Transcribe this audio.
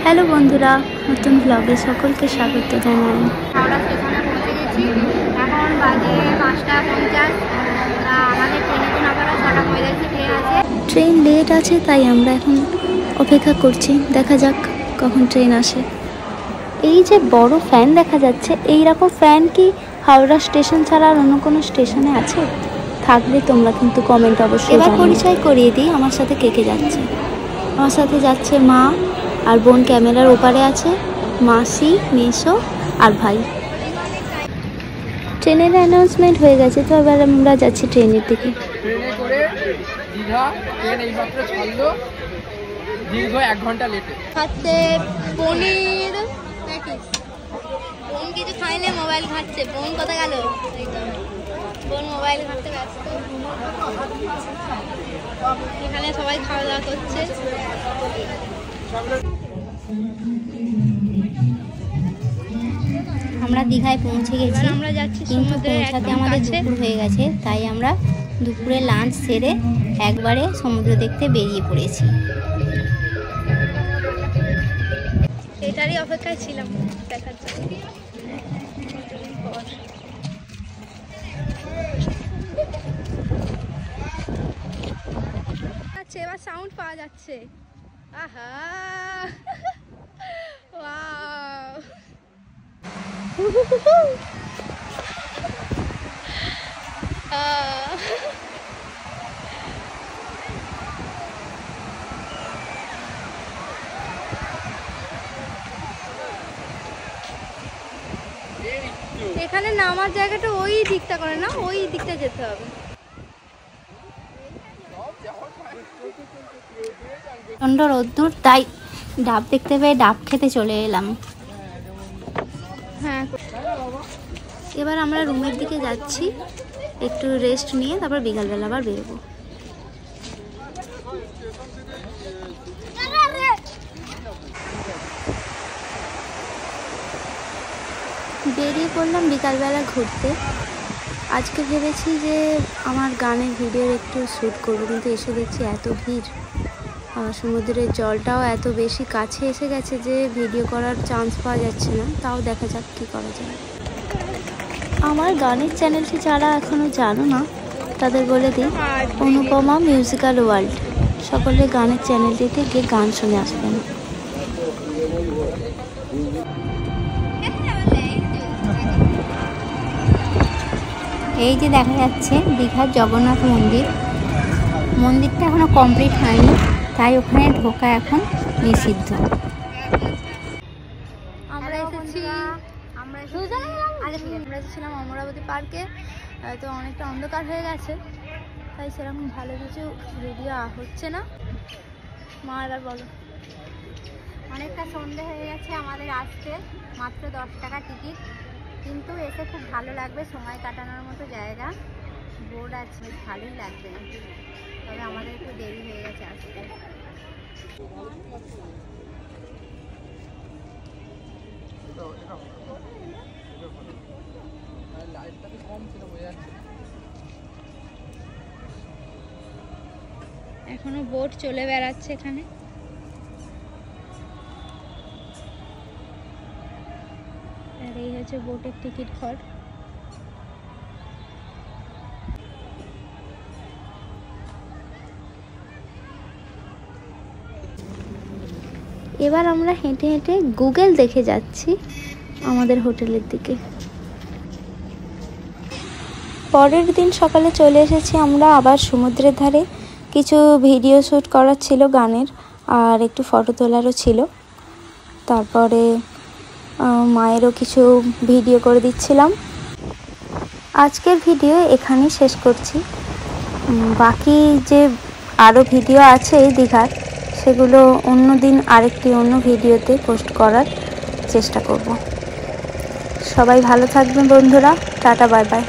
Hello বন্ধুরা, নতুন ব্লগে সকলকে স্বাগত জানাই। হাওড়া স্টেশনে পৌঁছে গেছি। এখন বাজে 5:50। আমাদের ট্রেনের জন্য আবার 6:45 ট্রেন আছে। ট্রেন লেট আছে, তাই আমরা এখন অপেক্ষা করছি। দেখা যাক কখন ট্রেন আসে। এই যে বড় ফ্যান দেখা যাচ্ছে, এই রকম ফ্যান কি হাওড়া স্টেশন ছাড়া আর অন্য কোনো স্টেশনে আছে? থাকলে তোমরা কিন্তু কমেন্ট অবশ্যই। এবার পরিচয় করিয়ে দিই আমার সাথে কে কে যাচ্ছে। আমার সাথে যাচ্ছে মা আর বোন, ক্যামেরার ওপারে আছে মাসি, মেসো আর ভাই। ট্রেনের অ্যানাউন্সমেন্ট হয়ে গেছে, তো এবার আমরা যাচ্ছি ট্রেনের দিকে। ট্রেনে করে দীঘা, ট্রেন এইমাত্র ছাড়লো, দীর্ঘ 1 ঘন্টা লেটে। খাচ্ছে পনির প্যাটিস। বোন কিছু খাইলে মোবাইল ঘাটছে। বোন কোথায় গেল? বোন মোবাইল ঘাটতে ব্যস্ত। এখানে সবাই খাওয়া দাওয়া করছে। আমরা দীঘায় পৌঁছে গেছি, আমরা যাচ্ছি কিন্তু পৌঁছাতে আমাদের দুপুর হয়ে গেছে, তাই আমরা দুপুরে লাঞ্চ সেরে একবারে সমুদ্র দেখতে বেরিয়ে পড়েছি। এটারই অপেক্ষায় ছিলাম দেখার জন্য। আচ্ছা, এবার সাউন্ড পাওয়া যাচ্ছে। আহা ওয়াও, এখানে নামার জায়গাটা ওই দিকটা করে না, ওই দিকটা যেতে হবে। প্রচণ্ড রোদ্দুর, তাই ডাব দেখতে পেয়ে ডাব খেতে চলে এলাম। হ্যাঁ, এবার আমরা রুমের দিকে যাচ্ছি, একটু রেস্ট নিয়ে তারপর বিকালবেলা আবার বেরোবো। বেরিয়ে পড়লাম বিকালবেলা ঘুরতে। আজকে ভেবেছি যে আমার গানের ভিডিওর একটু শ্যুট করবো, কিন্তু এসে দেখছি এত ভিড়, আর সমুদ্রের জলটাও এত বেশি কাছে এসে গেছে যে ভিডিও করার চান্স পাওয়া যাচ্ছে না। তাও দেখা যাক কী করা যায়। আমার গানের চ্যানেলটি যারা এখনও জানো না তাদের বলে দিই, অনুপমা মিউজিক্যাল ওয়ার্ল্ড। সকলে গানের চ্যানেলটিতে গিয়ে গান শুনে আসবেন। এই যে দেখা যাচ্ছে দীঘার জগন্নাথ মন্দির। মন্দিরটা এখনো কমপ্লিট হয়নি, তাই ওখানে ঢোকা এখন নিষিদ্ধ। আমরা এসেছিলাম অমরাবতী পার্কে। তো অনেকটা অন্ধকার হয়ে গেছে, তাই সেরকম ভালো কিছু ভিডিও হচ্ছে না। মা এবার বলো। অনেকটা সন্ধে হয়ে গেছে আমাদের আসতে, মাত্র 10 টাকা টিকিট, কিন্তু এসে খুব ভালো লাগবে। সময় কাটানোর মতো জায়গা, বোর্ড আছে, ভালোই লাগবে। তবে আমাদের একটু দেরি হয়ে গেছে আসতে। এখনো বোট চলে বেড়াচ্ছে এখানে। আর এই হচ্ছে বোটের টিকিট ঘর। এবার আমরা হেঁটে হেঁটে গুগল দেখে যাচ্ছি আমাদের হোটেলের দিকে। পরের দিন সকালে চলে এসেছি আমরা আবার সমুদ্রের ধারে। কিছু ভিডিও শ্যুট করার ছিল গানের, আর একটু ফটো তোলারও ছিল। তারপরে মায়েরও কিছু ভিডিও করে দিচ্ছিলাম। আজকের ভিডিও এখানেই শেষ করছি। বাকি যে আরও ভিডিও আছে এই দীঘার, সেগুলো অন্য দিন আরেকটি অন্য ভিডিওতে পোস্ট করার চেষ্টা করব। সবাই ভালো থাকবেন বন্ধুরা, টাটা, বাই বাই।